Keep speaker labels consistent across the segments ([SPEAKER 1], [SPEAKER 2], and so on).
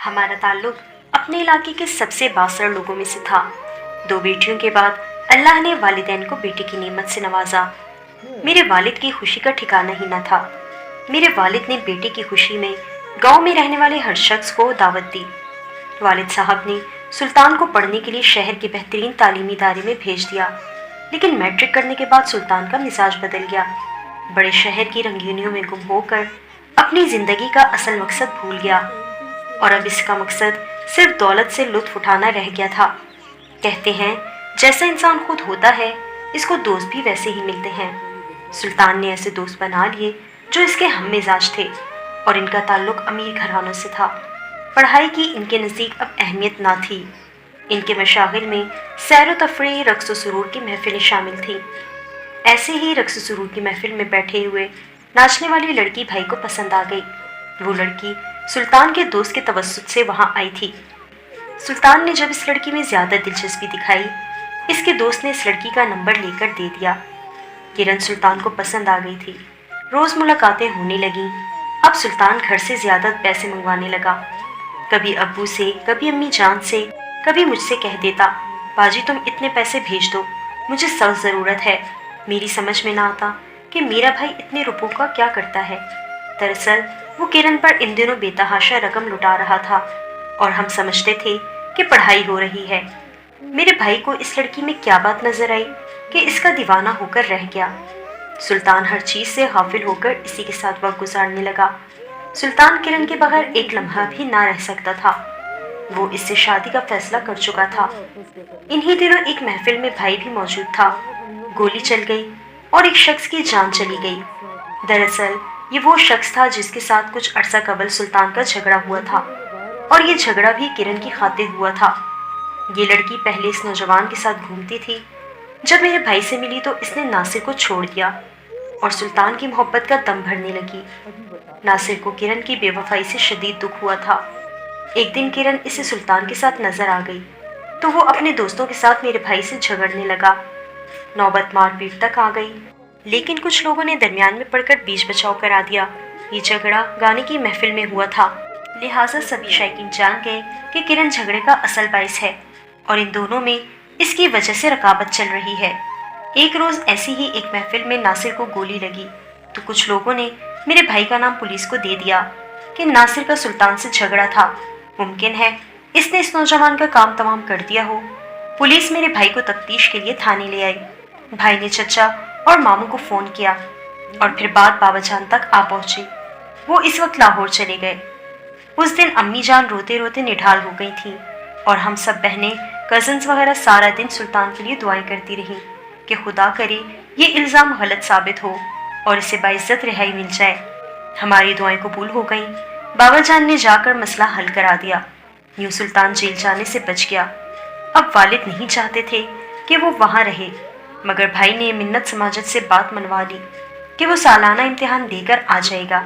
[SPEAKER 1] हमारा ताल्लुक अपने इलाके के सबसे बासर लोगों में से था। 2 बेटियों के बाद अल्लाह ने वालिदैन को बेटी की नेमत से नवाजा। मेरे वालिद की खुशी का ठिकाना ही न था। मेरे वालिद ने बेटी की खुशी में गांव में रहने वाले हर शख्स को दावत दी। वालिद साहब ने सुल्तान को पढ़ने के लिए शहर के बेहतरीन तालीमी इदारे में भेज दिया, लेकिन मैट्रिक करने के बाद सुल्तान का मिजाज बदल गया। बड़े शहर की रंगीनियों में गुम होकर अपनी जिंदगी का असल मकसद भूल गया और अब इसका मकसद सिर्फ दौलत से लुत्फ उठाना रह गया था। कहते हैं जैसा इंसान खुद होता है इसको दोस्त भी वैसे ही मिलते हैं। सुल्तान ने ऐसे दोस्त बना लिए जो इसके हम मिजाज थे और इनका ताल्लुक अमीर घरानों से था। पढ़ाई की इनके नज़दीक अब अहमियत ना थी। इनके मशागिल में सैर व तफरीह, रक्स व सुरूर की महफिलें शामिल थीं। ऐसे ही रक्स व सुरूर की महफिल में बैठे हुए नाचने वाली लड़की भाई को पसंद आ गई। वो लड़की सुल्तान के दोस्त के तवस्सुत से वहाँ आई थी। सुल्तान ने जब इस लड़की में ज़्यादा दिलचस्पी दिखाई, इसके दोस्त ने इस लड़की का नंबर लेकर दे दिया। किरण सुल्तान को पसंद आ गई थी। रोज़ मुलाकातें होने लगीं। अब सुल्तान घर से ज़्यादा पैसे मंगवाने लगा। कभी अब्बू से, कभी अम्मी जान से, कभी मुझसे कह देता, बाजी तुम इतने पैसे भेज दो, मुझे सख्त ज़रूरत है। मेरी समझ में ना आता कि मेरा भाई इतने रुपयों का क्या करता है। दरअसल वो किरण पर इन दिनों बेतहाशा रकम लुटा रहा था और हम समझते थे कि पढ़ाई हो रही है। मेरे भाई को इस लड़की में क्या बात नजर आई कि इसका दीवाना होकर रह गया। सुल्तान हर चीज़ से गाफिल होकर इसी के साथ वक्त गुजारने लगा। सुल्तान किरण के बगैर एक लम्हा भी ना रह सकता था। वो इससे शादी का फैसला कर चुका था। इन्हीं दिनों एक महफिल में भाई भी मौजूद था। गोली चल गई और एक शख्स की जान चली गई। दरअसल ये वो शख्स था जिसके साथ कुछ अरसा कबल सुल्तान का झगड़ा हुआ था और ये झगड़ा भी किरण की खातिर हुआ था। ये लड़की पहले इस नौजवान के साथ घूमती थी। जब मेरे भाई से मिली तो इसने नासिर को छोड़ दिया और सुल्तान की मोहब्बत का दम भरने लगी। नासिर को किरण की बेवफाई से शदीद दुख हुआ था। एक दिन किरण इसे सुल्तान के साथ नजर आ गई तो वो अपने दोस्तों के साथ मेरे भाई से झगड़ने लगा। नौबत मारपीट तक आ गई, लेकिन कुछ लोगों ने दरमियान में पड़कर बीच बचाव करा दिया। ये झगड़ा गाने की महफिल में हुआ था, लिहाजा सभी शायकीन जान गए कि किरण झगड़े का असल बाइस है और इन दोनों में इसकी वजह से रकाबत चल रही है। एक रोज़ ऐसी ही एक महफिल में नासिर को गोली लगी तो कुछ लोगों ने मेरे भाई का नाम पुलिस को दे दिया कि नासिर का सुल्तान से झगड़ा था। मुमकिन है इसने इस नौजवान का काम तमाम कर दिया हो। पुलिस मेरे भाई को तफ्तीश के लिए थाने ले आई। भाई ने चचा और मामू को फ़ोन किया और फिर बात बाबा जान तक आ पहुंची। वो इस वक्त लाहौर चले गए। उस दिन अम्मी जान रोते रोते निढाल हो गई थी और हम सब बहनें, कज़न्स वगैरह सारा दिन सुल्तान के लिए दुआएं करती रहीं कि खुदा करे ये इल्ज़ाम गलत साबित हो और इसे बाइज्जत रिहाई मिल जाए। हमारी दुआएं कबूल हो गईं। बाबा जान ने जाकर मसला हल करा दिया। यूं सुल्तान जेल जाने से बच गया। अब वालिद नहीं चाहते थे कि वो वहाँ रहे, मगर भाई ने मिन्नत समाजत से बात मनवा ली कि वो सालाना इम्तिहान देकर आ जाएगा।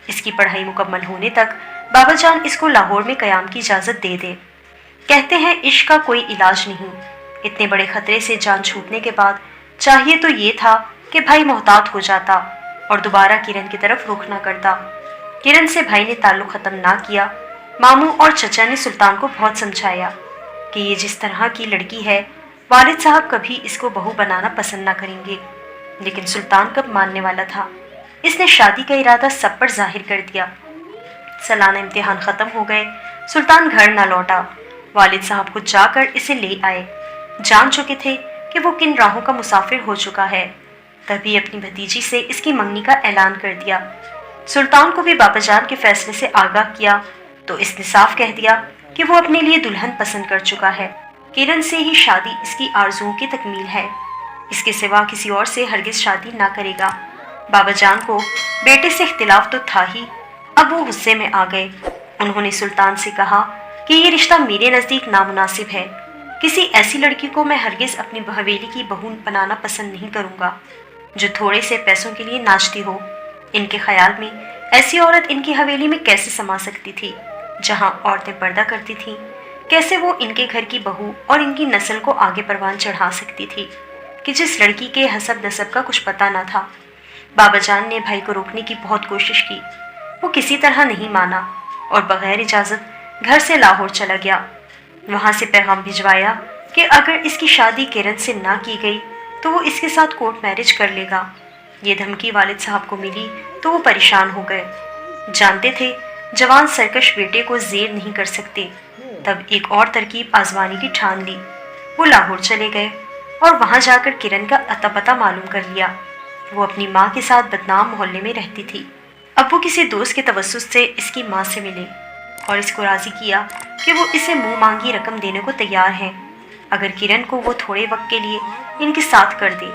[SPEAKER 1] इसकी पढ़ाई मुकम्मल होने तक बाबा जान इसको लाहौर में क़याम की इजाज़त दे दे। कहते हैं इश्क का कोई इलाज नहीं। इतने बड़े खतरे से जान छूटने के बाद चाहिए तो ये था कि भाई मोहतात हो जाता और दोबारा किरण की तरफ रुख ना करता। किरण से भाई ने ताल्लुक़ ख़त्म ना किया। मामू और चचा ने सुल्तान को बहुत समझाया कि ये जिस तरह की लड़की है, वालिद साहब कभी इसको बहू बनाना पसंद ना करेंगे। लेकिन सुल्तान कब मानने वाला था। इसने शादी का इरादा सब पर जाहिर कर दिया। सालाना इम्तिहान ख़त्म हो गए। सुल्तान घर ना लौटा। वालिद साहब खुद जाकर इसे ले आए। जान चुके थे कि वो किन राहों का मुसाफिर हो चुका है। तभी अपनी भतीजी से इसकी मंगनी का ऐलान कर दिया। सुल्तान को भी बाबा जान के फैसले से आगाह किया तो इसने साफ कह दिया कि वो अपने लिए दुल्हन पसंद कर चुका है। किरण से ही शादी इसकी आरजुओं की तकमील है। इसके सिवा किसी और से हरगिज शादी ना करेगा। बाबा जान को बेटे से इख्तिलाफ तो था ही, अब वो गुस्से में आ गए। उन्होंने सुल्तान से कहा कि ये रिश्ता मेरे नज़दीक नामुनासिब है। किसी ऐसी लड़की को मैं हरगिज अपनी हवेली की बहू बनाना पसंद नहीं करूँगा जो थोड़े से पैसों के लिए नाचती हो। इनके ख्याल में ऐसी औरत इनकी हवेली में कैसे समा सकती थी जहाँ औरतें पर्दा करती थीं। कैसे वो इनके घर की बहू और इनकी नस्ल को आगे परवान चढ़ा सकती थी कि जिस लड़की के हसब नसब का कुछ पता न था। बाबा जान ने भाई को रोकने की बहुत कोशिश की। वो किसी तरह नहीं माना और बगैर इजाज़त घर से लाहौर चला गया। वहां से पैगाम भिजवाया कि अगर इसकी शादी किरण से ना की गई तो वो इसके साथ कोर्ट मैरिज कर लेगा। ये धमकी वालिद साहब को मिली तो वो परेशान हो गए। जानते थे जवान सरकश बेटे को जेर नहीं कर सकते, तब एक और तरकीब आजमाने की ठान ली। वो लाहौर चले गए और वहां जाकर किरण का अता पता मालूम कर लिया। वो अपनी माँ के साथ बदनाम मोहल्ले में रहती थी। अब वो किसी दोस्त के तवस्सुस से इसकी माँ से मिले और इसको राजी किया कि वो इसे मुंह मांगी रकम देने को तैयार हैं अगर किरण को वो थोड़े वक्त के लिए इनके साथ कर दे।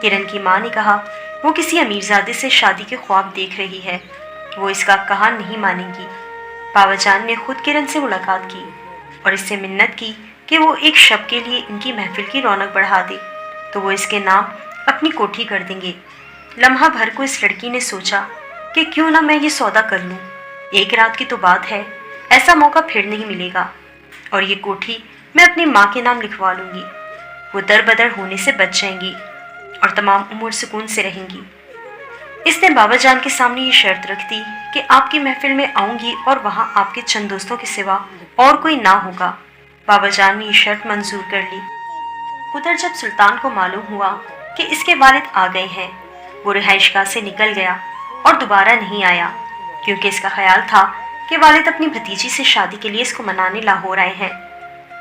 [SPEAKER 1] किरण की माँ ने कहा वो किसी अमीरजादे से शादी के ख्वाब देख रही है, वो इसका कहा नहीं मानेगी। बाबा जान ने खुद किरण से मुलाकात की और इससे मिन्नत की कि वो एक शब के लिए इनकी महफिल की रौनक बढ़ा दे तो वो इसके नाम अपनी कोठी कर देंगे। लम्हा भर को इस लड़की ने सोचा कि क्यों ना मैं ये सौदा कर लूँ। एक रात की तो बात है, ऐसा मौका फिर नहीं मिलेगा और ये कोठी मैं अपनी माँ के नाम लिखवा लूँगी। वो दर बदर होने से बच जाएंगी और तमाम उम्र सुकून से रहेंगी। इसने बाबा जान के सामने ये शर्त रख दी कि आपकी महफिल में आऊँगी और वहाँ आपके चंद दोस्तों के सिवा और कोई ना होगा। बाबा जान ने ये शर्त मंजूर कर ली। उधर जब सुल्तान को मालूम हुआ कि इसके वालिद आ गए हैं, वो रिहाइशगाह से निकल गया और दोबारा नहीं आया, क्योंकि इसका ख्याल था कि वालिद अपनी भतीजी से शादी के लिए इसको मनाने लाहौर आए हैं।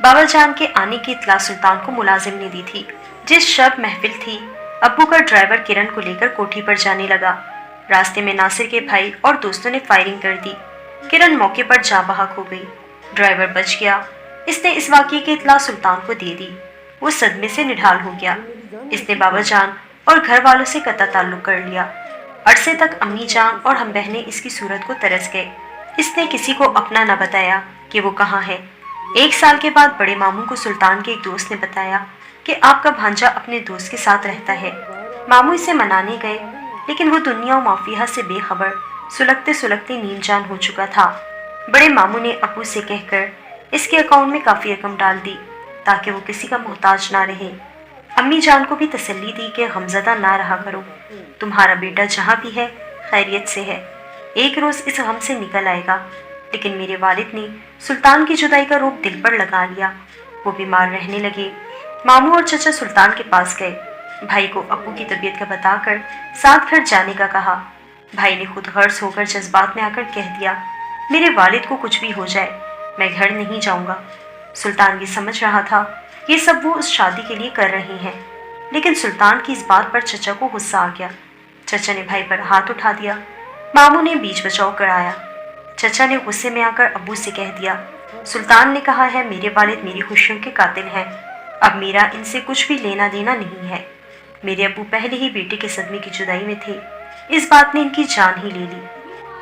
[SPEAKER 1] बाबा जान के आने की इत्तला सुल्तान को मुलाजिम ने दी थी। जिस शब महफिल थी, अब्बू का ड्राइवर किरण को लेकर कोठी पर जाने लगा। रास्ते में नासिर के भाई और दोस्तों ने फायरिंग कर दी। किरण मौके पर जा बहक हो गई। ड्राइवर बच गया। इसने इस वाक़ये की इत्तला सुल्तान को दे दी। वो सदमे से निढाल हो गया। इसने बाबा जान और घर वालों से कता ताल्लुक कर लिया। अरसे तक अम्मी जान और हम बहनें इसकी सूरत को तरस गए। इसने किसी को अपना न बताया कि वो कहाँ है। 1 साल के बाद बड़े मामू को सुल्तान के एक दोस्त ने बताया कि आपका भांजा अपने दोस्त के साथ रहता है। मामू इसे मनाने गए, लेकिन वो दुनिया और माफिया से बेखबर सुलगते सुलगते नीम जान हो चुका था। बड़े मामू ने अबू से कहकर इसके अकाउंट में काफ़ी रकम डाल दी ताकि वो किसी का मोहताज ना रहे। अम्मी जान को भी तसल्ली दी कि गमज़दा ना रहा करो, तुम्हारा बेटा जहाँ भी है खैरियत से है, एक रोज़ इस गम से निकल आएगा। लेकिन मेरे वालिद ने सुल्तान की जुदाई का रोग दिल पर लगा लिया। वो बीमार रहने लगे। मामू और चचा सुल्तान के पास गए। भाई को अब्बू की तबीयत का बताकर साथ घर जाने का कहा। भाई ने खुद गर्ज होकर जज्बात में आकर कह दिया, मेरे वालिद को कुछ भी हो जाए, मैं घर नहीं जाऊंगा। सुल्तान ये समझ रहा था ये सब वो उस शादी के लिए कर रहे हैं, लेकिन सुल्तान की इस बात पर चचा को गुस्सा आ गया। चचा ने भाई पर हाथ उठा दिया। मामू ने बीच बचाव कराया। चचा ने गुस्से में आकर अब्बू से कह दिया, सुल्तान ने कहा है मेरे वालिद मेरी खुशियों के कातिल हैं, अब मेरा इनसे कुछ भी लेना देना नहीं है। मेरे अब्बू पहले ही बेटे के सदमे की जुदाई में थे, इस बात ने इनकी जान ही ले ली।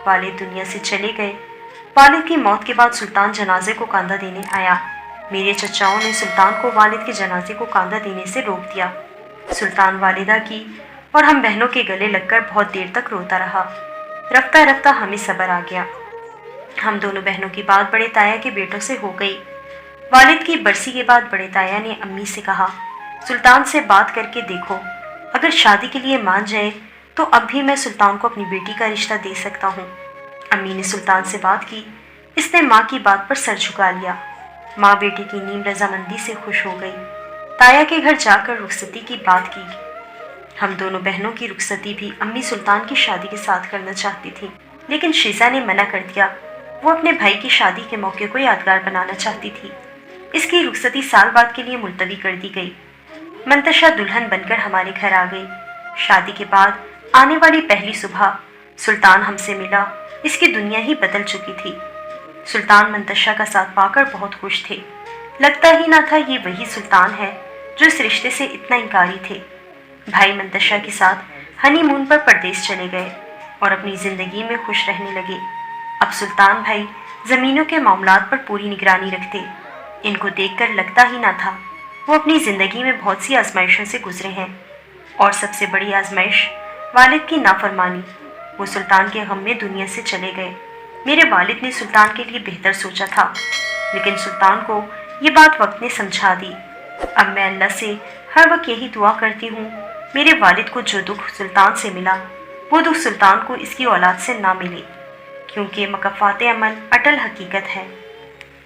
[SPEAKER 1] वालिद दुनिया से चले गए। वालिद की मौत के बाद सुल्तान जनाजे को कांधा देने आया। मेरे चचाओं ने सुल्तान को वालिद के जनाजे को कांधा देने से रोक दिया। सुल्तान वालिदा की और हम बहनों के गले लगकर बहुत देर तक रोता रहा। रफ्ता रफ्ता हमें सब्र आ गया। हम दोनों बहनों की बात बड़े ताया के बेटों से हो गई। वालिद की बरसी के बाद बड़े ताया ने अम्मी से कहा, सुल्तान से बात करके देखो, अगर शादी के लिए मान जाए तो अब भी मैं सुल्तान को अपनी बेटी का रिश्ता दे सकता हूँ। अम्मी ने सुल्तान से बात की। इसने माँ की बात पर सर झुका लिया। माँ बेटी की नीम रजामंदी से खुश हो गई। ताया के घर जाकर रुखसती की बात की। हम दोनों बहनों की रुखसती भी अम्मी सुल्तान की शादी के साथ करना चाहती थी, लेकिन शीजा ने मना कर दिया। वो अपने भाई की शादी के मौके को यादगार बनाना चाहती थी। इसकी रुखसती साल बाद के लिए मुलतवी कर दी गई। मंतशा दुल्हन बनकर हमारे घर आ गई। शादी के बाद आने वाली पहली सुबह सुल्तान हमसे मिला। इसकी दुनिया ही बदल चुकी थी। सुल्तान मंतशा का साथ पाकर बहुत खुश थे। लगता ही ना था ये वही सुल्तान है जो इस रिश्ते से इतना इनकारी थे। भाई मंतशा के साथ हनीमून पर परदेश चले गए और अपनी जिंदगी में खुश रहने लगे। अब सुल्तान भाई जमीनों के मामलात पर पूरी निगरानी रखते। इनको देखकर लगता ही ना था वो अपनी जिंदगी में बहुत सी आजमाइशों से गुजरे हैं, और सबसे बड़ी आजमाइश वालिद की नाफरमानी। वो सुल्तान के गम में दुनिया से चले गए। मेरे वालिद ने सुल्तान के लिए बेहतर सोचा था, लेकिन सुल्तान को ये बात वक्त ने समझा दी। अब मैं अल्लाह से हर वक्त यही दुआ करती हूँ, मेरे वालिद को जो दुख सुल्तान से मिला वो दुख सुल्तान को इसकी औलाद से ना मिले, क्योंकि मकफ़ात अमल अटल हकीकत है।